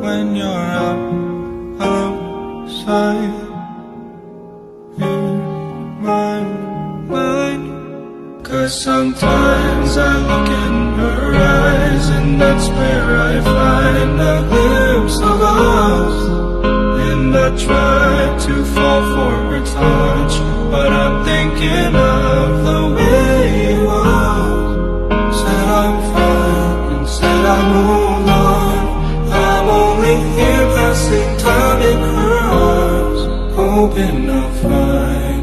when you're outside in my mind. 'Cause sometimes I look in her eyes, and that's where I find a glimpse of us. And I try to fall for her touch, but I'm thinking of the way you are. Said I'm fine and said I moved on. I'm only here passing time in her arms, hoping I'll find